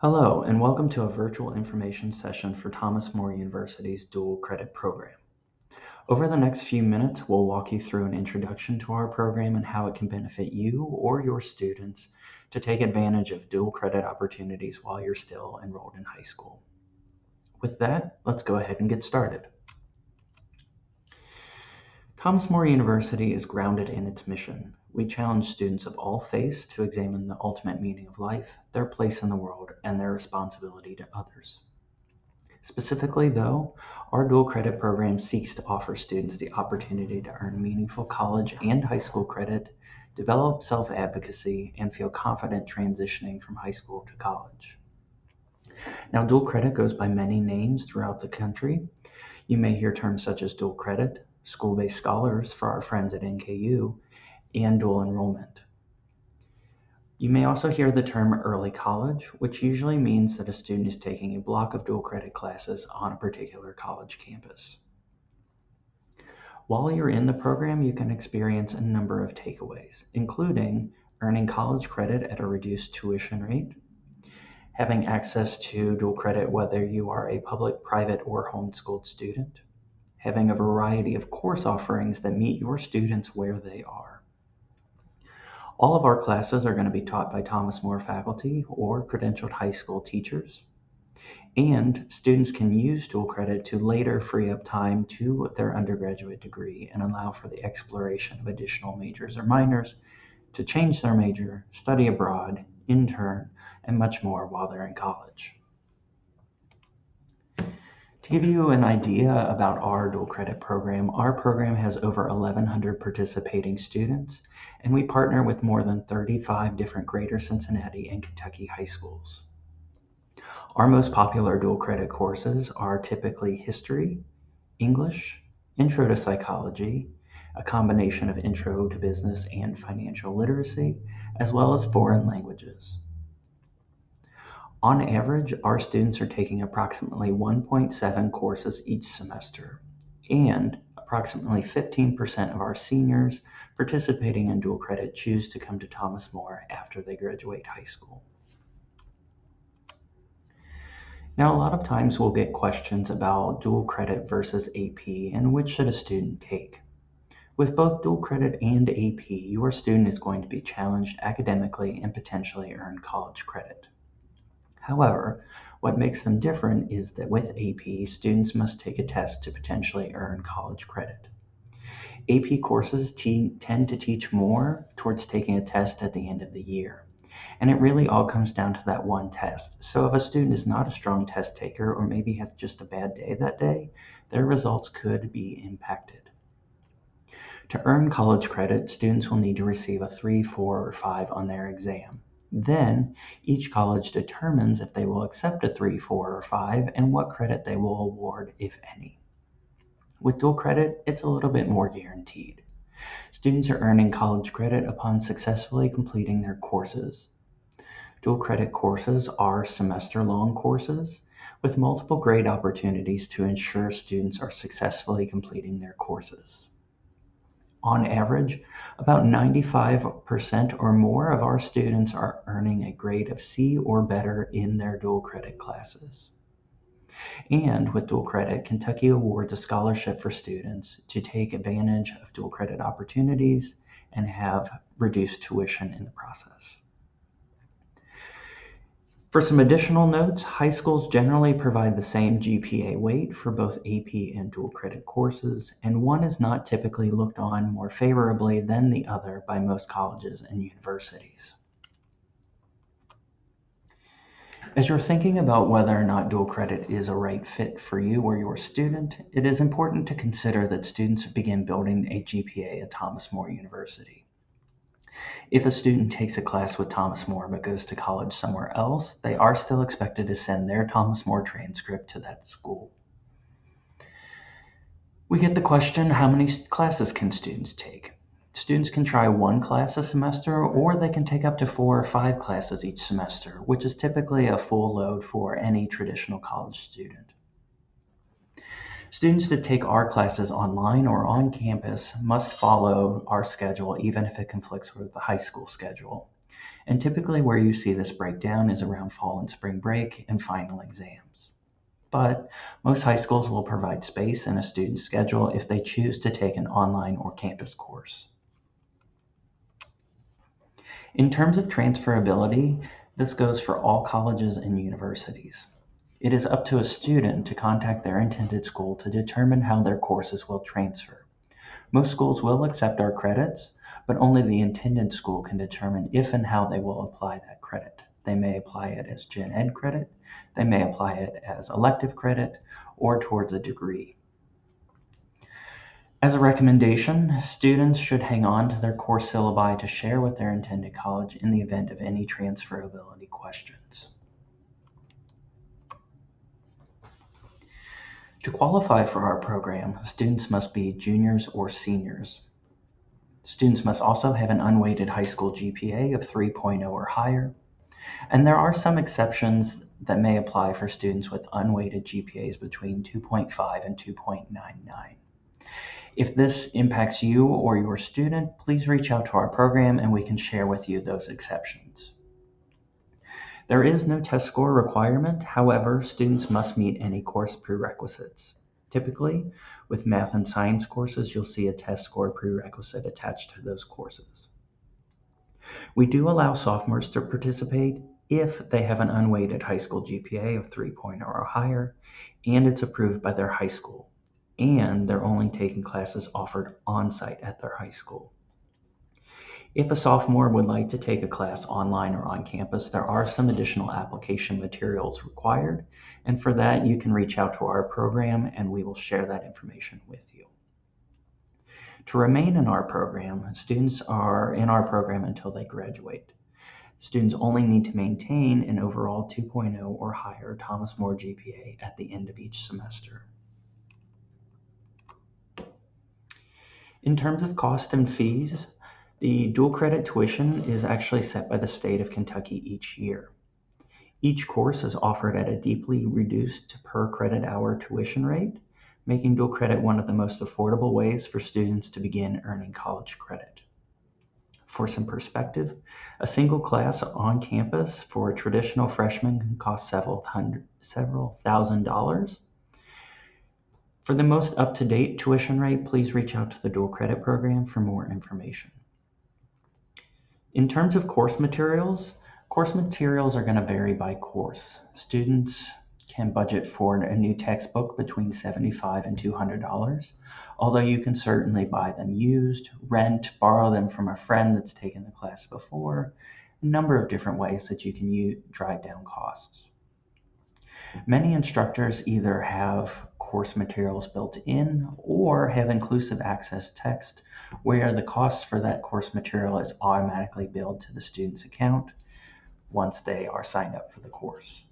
Hello, and welcome to a virtual information session for Thomas More University's dual credit program. Over the next few minutes, we'll walk you through an introduction to our program and how it can benefit you or your students to take advantage of dual credit opportunities while you're still enrolled in high school. With that, let's go ahead and get started. Thomas More University is grounded in its mission. We challenge students of all faiths to examine the ultimate meaning of life, their place in the world, and their responsibility to others. Specifically, though, our dual credit program seeks to offer students the opportunity to earn meaningful college and high school credit, develop self advocacy, and feel confident transitioning from high school to college. Now, dual credit goes by many names throughout the country. You may hear terms such as dual credit, school based scholars for our friends at NKU, and dual enrollment. You may also hear the term early college, which usually means that a student is taking a block of dual credit classes on a particular college campus. While you're in the program, you can experience a number of takeaways, including earning college credit at a reduced tuition rate, having access to dual credit whether you are a public, private, or homeschooled student, having a variety of course offerings that meet your students where they are. All of our classes are going to be taught by Thomas More faculty or credentialed high school teachers. And students can use dual credit to later free up time to their undergraduate degree and allow for the exploration of additional majors or minors, to change their major, study abroad, intern, and much more while they're in college. To give you an idea about our dual credit program, our program has over 1,100 participating students, and we partner with more than 35 different Greater Cincinnati and Kentucky high schools. Our most popular dual credit courses are typically history, English, intro to psychology, a combination of intro to business and financial literacy, as well as foreign languages. On average, our students are taking approximately 1.7 courses each semester, and approximately 15% of our seniors participating in dual credit choose to come to Thomas More after they graduate high school. Now, a lot of times we'll get questions about dual credit versus AP and which should a student take. With both dual credit and AP, your student is going to be challenged academically and potentially earn college credit. However, what makes them different is that with AP, students must take a test to potentially earn college credit. AP courses tend to teach more towards taking a test at the end of the year. And it really all comes down to that one test. So if a student is not a strong test taker or maybe has just a bad day that day, their results could be impacted. To earn college credit, students will need to receive a 3, 4, or 5 on their exam. Then, each college determines if they will accept a 3, 4, or 5 and what credit they will award, if any. With dual credit, it's a little bit more guaranteed. Students are earning college credit upon successfully completing their courses. Dual credit courses are semester-long courses with multiple grade opportunities to ensure students are successfully completing their courses. On average, about 95% or more of our students are earning a grade of C or better in their dual credit classes. And with dual credit, Kentucky awards a scholarship for students to take advantage of dual credit opportunities and have reduced tuition in the process. For some additional notes, high schools generally provide the same GPA weight for both AP and dual credit courses, and one is not typically looked on more favorably than the other by most colleges and universities. As you're thinking about whether or not dual credit is a right fit for you or your student, it is important to consider that students begin building a GPA at Thomas More University. If a student takes a class with Thomas More but goes to college somewhere else, they are still expected to send their Thomas More transcript to that school. We get the question, how many classes can students take? Students can try one class a semester, or they can take up to 4 or 5 classes each semester, which is typically a full load for any traditional college student. Students that take our classes online or on campus must follow our schedule even if it conflicts with the high school schedule. And typically where you see this breakdown is around fall and spring break and final exams. But most high schools will provide space in a student's schedule if they choose to take an online or campus course. In terms of transferability, this goes for all colleges and universities. It is up to a student to contact their intended school to determine how their courses will transfer. Most schools will accept our credits, but only the intended school can determine if and how they will apply that credit. They may apply it as gen ed credit, they may apply it as elective credit, or towards a degree. As a recommendation, students should hang on to their course syllabi to share with their intended college in the event of any transferability questions. To qualify for our program, students must be juniors or seniors. Students must also have an unweighted high school GPA of 3.0 or higher, and there are some exceptions that may apply for students with unweighted GPAs between 2.5 and 2.99. If this impacts you or your student, please reach out to our program and we can share with you those exceptions. There is no test score requirement. However, students must meet any course prerequisites. Typically, with math and science courses, you'll see a test score prerequisite attached to those courses. We do allow sophomores to participate if they have an unweighted high school GPA of 3.0 or higher, and it's approved by their high school, and they're only taking classes offered on-site at their high school. If a sophomore would like to take a class online or on campus, there are some additional application materials required, and for that you can reach out to our program and we will share that information with you. To remain in our program, students are in our program until they graduate. Students only need to maintain an overall 2.0 or higher Thomas More GPA at the end of each semester. In terms of cost and fees, the dual credit tuition is actually set by the state of Kentucky each year. Each course is offered at a deeply reduced per credit hour tuition rate, making dual credit one of the most affordable ways for students to begin earning college credit. For some perspective, a single class on campus for a traditional freshman can cost several $1,000. For the most up-to-date tuition rate, please reach out to the dual credit program for more information. In terms of course materials are going to vary by course. Students can budget for a new textbook between $75 and $200, although you can certainly buy them used, rent, borrow them from a friend that's taken the class before, a number of different ways that you can drive down costs. Many instructors either have course materials built in or have inclusive access text where the cost for that course material is automatically billed to the student's account once they are signed up for the course.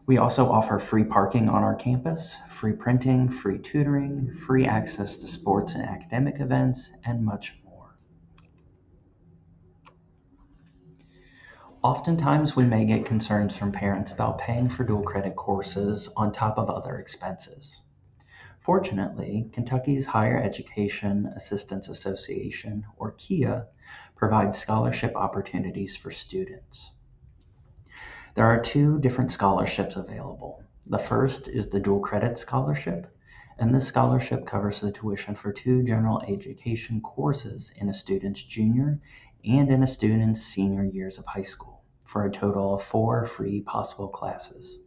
We also offer free parking on our campus, free printing, free tutoring, free access to sports and academic events, and much more. Oftentimes, we may get concerns from parents about paying for dual credit courses on top of other expenses. Fortunately, Kentucky's Higher Education Assistance Association, or KEA, provides scholarship opportunities for students. There are two different scholarships available. The first is the Dual Credit Scholarship, and this scholarship covers the tuition for 2 general education courses in a student's junior and in a student's senior years of high school, for a total of 4 free possible classes.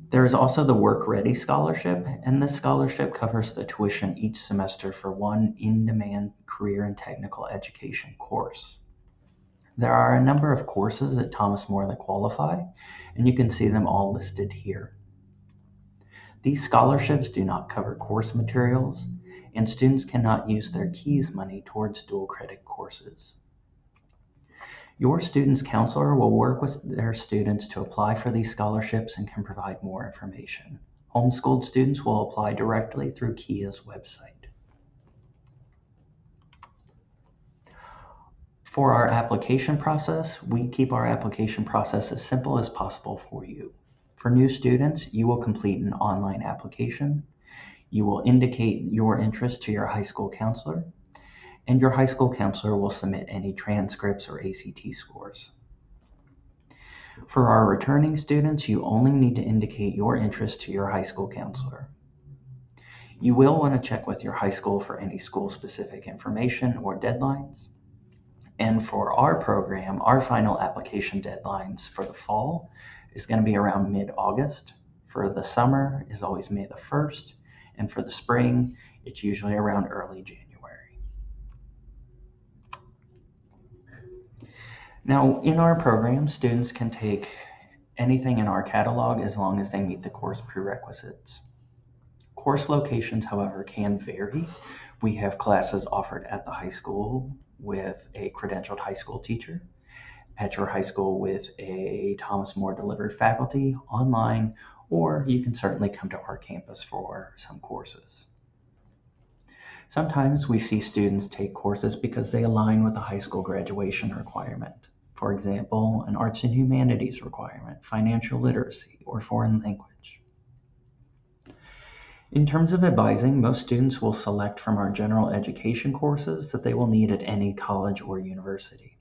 There is also the Work Ready Scholarship, and this scholarship covers the tuition each semester for 1 in-demand career and technical education course. There are a number of courses at Thomas More that qualify, and you can see them all listed here. These scholarships do not cover course materials, and students cannot use their KEYS money towards dual credit courses. Your student's counselor will work with their students to apply for these scholarships and can provide more information. Homeschooled students will apply directly through KEA's website. For our application process, we keep our application process as simple as possible for you. For new students, you will complete an online application. You will indicate your interest to your high school counselor, and your high school counselor will submit any transcripts or ACT scores. For our returning students, you only need to indicate your interest to your high school counselor. You will want to check with your high school for any school-specific information or deadlines. And for our program, our final application deadlines for the fall is going to be around mid-August. For the summer is always May the 1st, and for the spring, it's usually around early January. Now, in our program, students can take anything in our catalog as long as they meet the course prerequisites. Course locations, however, can vary. We have classes offered at the high school with a credentialed high school teacher, at your high school with a Thomas More delivered faculty, online, or you can certainly come to our campus for some courses. Sometimes we see students take courses because they align with the high school graduation requirement. For example, an arts and humanities requirement, financial literacy, or foreign language. In terms of advising, most students will select from our general education courses that they will need at any college or university.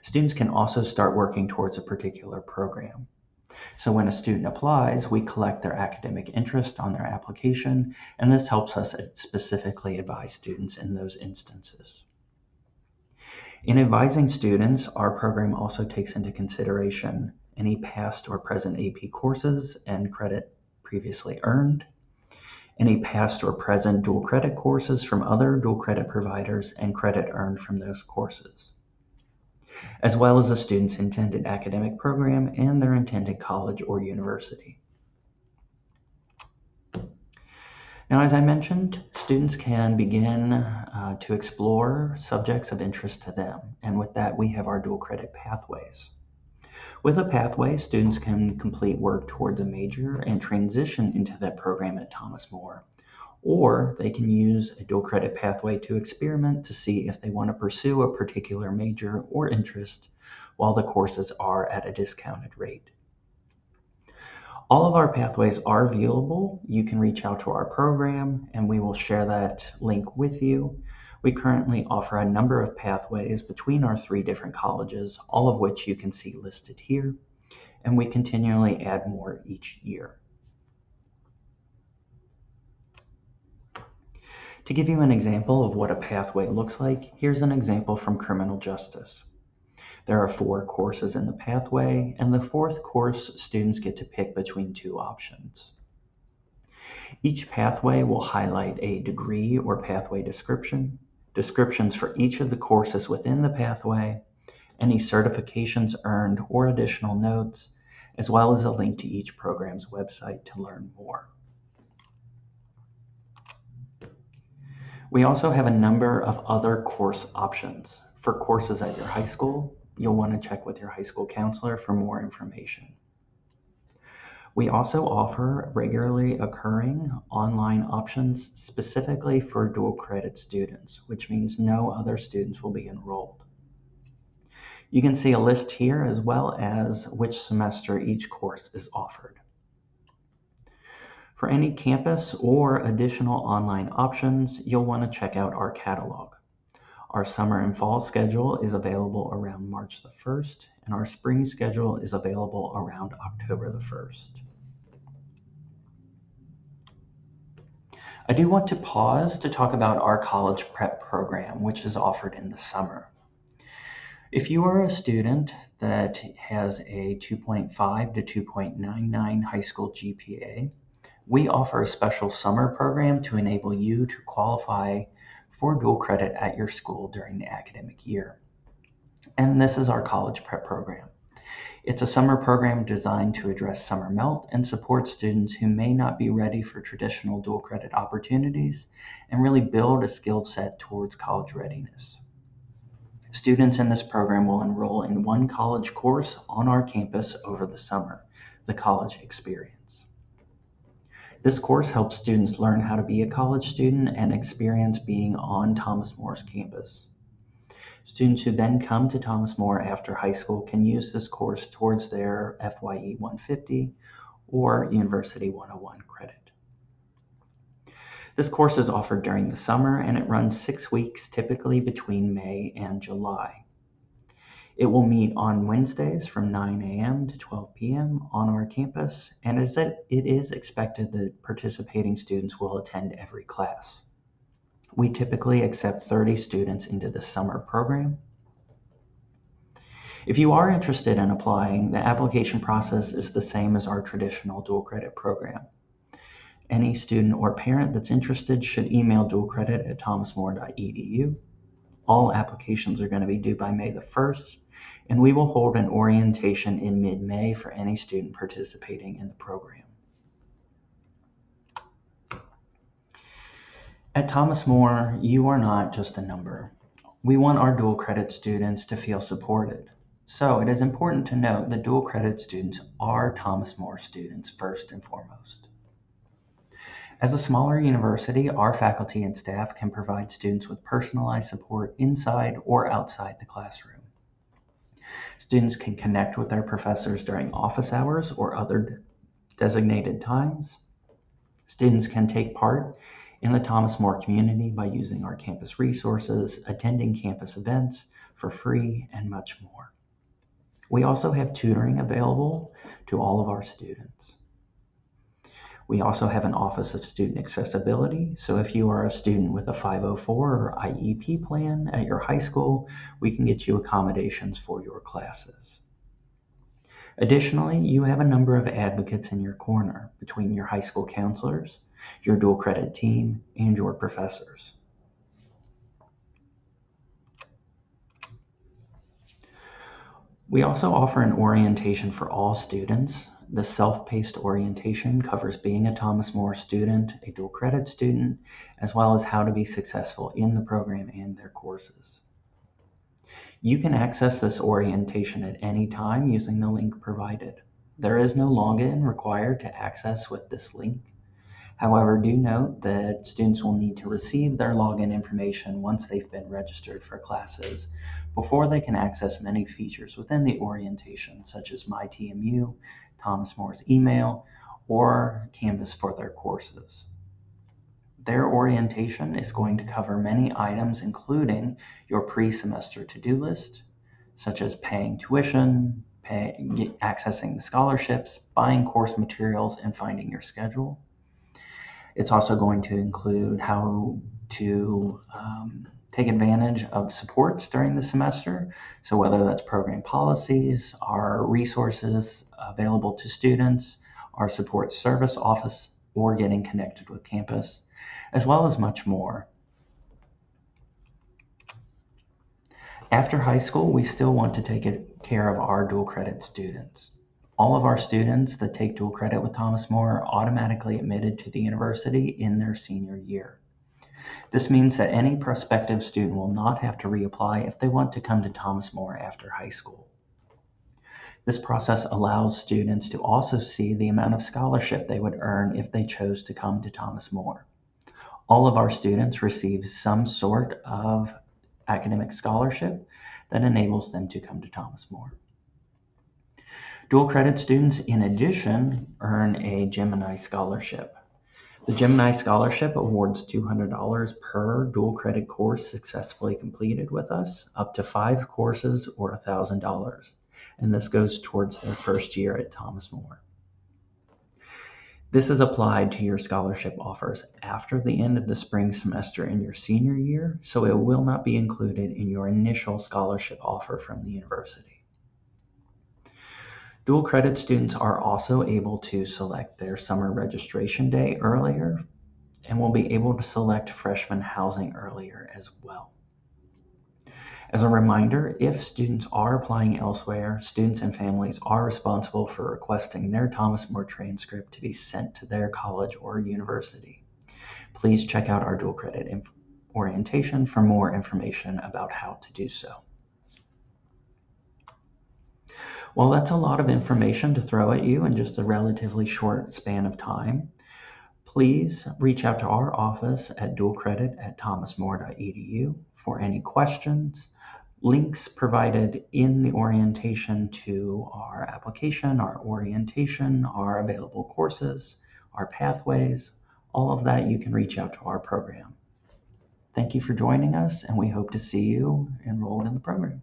Students can also start working towards a particular program. So when a student applies, we collect their academic interest on their application, and this helps us specifically advise students in those instances. In advising students, our program also takes into consideration any past or present AP courses and credit previously earned, any past or present dual credit courses from other dual credit providers and credit earned from those courses, as well as the student's intended academic program and their intended college or university. Now, as I mentioned, students can begin to explore subjects of interest to them, and with that we have our dual credit pathways. With a pathway, students can complete work towards a major and transition into that program at Thomas More, or they can use a dual credit pathway to experiment to see if they want to pursue a particular major or interest while the courses are at a discounted rate. All of our pathways are viewable. You can reach out to our program and we will share that link with you. We currently offer a number of pathways between our 3 different colleges, all of which you can see listed here, and we continually add more each year. To give you an example of what a pathway looks like, here's an example from criminal justice. There are 4 courses in the pathway, and the 4th course students get to pick between 2 options. Each pathway will highlight a degree or pathway description, descriptions for each of the courses within the pathway, any certifications earned or additional notes, as well as a link to each program's website to learn more. We also have a number of other course options. For courses at your high school, you'll want to check with your high school counselor for more information. We also offer regularly occurring online options specifically for dual credit students, which means no other students will be enrolled. You can see a list here as well as which semester each course is offered. For any campus or additional online options, you'll want to check out our catalog. Our summer and fall schedule is available around March the 1st, and our spring schedule is available around October the 1st. I do want to pause to talk about our college prep program, which is offered in the summer. If you are a student that has a 2.5 to 2.99 high school GPA, we offer a special summer program to enable you to qualify for dual credit at your school during the academic year. And this is our college prep program. It's a summer program designed to address summer melt and support students who may not be ready for traditional dual credit opportunities and really build a skill set towards college readiness. Students in this program will enroll in one college course on our campus over the summer, the College Experience. This course helps students learn how to be a college student and experience being on Thomas More's campus. Students who then come to Thomas More after high school can use this course towards their FYE 150 or University 101 credit. This course is offered during the summer and it runs 6 weeks, typically between May and July. It will meet on Wednesdays from 9 a.m. to 12 p.m. on our campus, and it is expected that participating students will attend every class. We typically accept 30 students into the summer program. If you are interested in applying, the application process is the same as our traditional dual credit program. Any student or parent that's interested should email dualcredit@thomasmore.edu. All applications are going to be due by May the 1st, and we will hold an orientation in mid-May for any student participating in the program. At Thomas More, you are not just a number. We want our dual credit students to feel supported. So it is important to note that dual credit students are Thomas More students first and foremost. As a smaller university, our faculty and staff can provide students with personalized support inside or outside the classroom. Students can connect with their professors during office hours or other designated times. Students can take part in the Thomas More community by using our campus resources, attending campus events for free, and much more. We also have tutoring available to all of our students. We also have an Office of Student Accessibility, so if you are a student with a 504 or IEP plan at your high school, we can get you accommodations for your classes. Additionally, you have a number of advocates in your corner between your high school counselors, your dual credit team, and your professors. We also offer an orientation for all students. The self-paced orientation covers being a Thomas More student, a dual credit student, as well as how to be successful in the program and their courses. You can access this orientation at any time using the link provided. There is no login required to access with this link. However, do note that students will need to receive their login information once they've been registered for classes before they can access many features within the orientation, such as MyTMU, Thomas More's email, or Canvas for their courses. Their orientation is going to cover many items, including your pre-semester to-do list, such as paying tuition, accessing the scholarships, buying course materials, and finding your schedule. It's also going to include how to take advantage of supports during the semester. So whether that's program policies, our resources available to students, our support service office, or getting connected with campus, as well as much more. After high school, we still want to take care of our dual credit students. All of our students that take dual credit with Thomas More are automatically admitted to the university in their senior year. This means that any prospective student will not have to reapply if they want to come to Thomas More after high school. This process allows students to also see the amount of scholarship they would earn if they chose to come to Thomas More. All of our students receive some sort of academic scholarship that enables them to come to Thomas More. Dual credit students, in addition, earn a Gemini Scholarship. The Gemini Scholarship awards $200 per dual credit course successfully completed with us, up to 5 courses or $1,000, and this goes towards their first year at Thomas More. This is applied to your scholarship offers after the end of the spring semester in your senior year, so it will not be included in your initial scholarship offer from the university. Dual credit students are also able to select their summer registration day earlier and will be able to select freshman housing earlier as well. As a reminder, if students are applying elsewhere, students and families are responsible for requesting their Thomas More transcript to be sent to their college or university. Please check out our dual credit orientation for more information about how to do so. Well, that's a lot of information to throw at you in just a relatively short span of time. Please reach out to our office at dualcredit@thomasmore.edu for any questions. Links provided in the orientation to our application, our orientation, our available courses, our pathways, all of that, you can reach out to our program. Thank you for joining us, and we hope to see you enrolled in the program.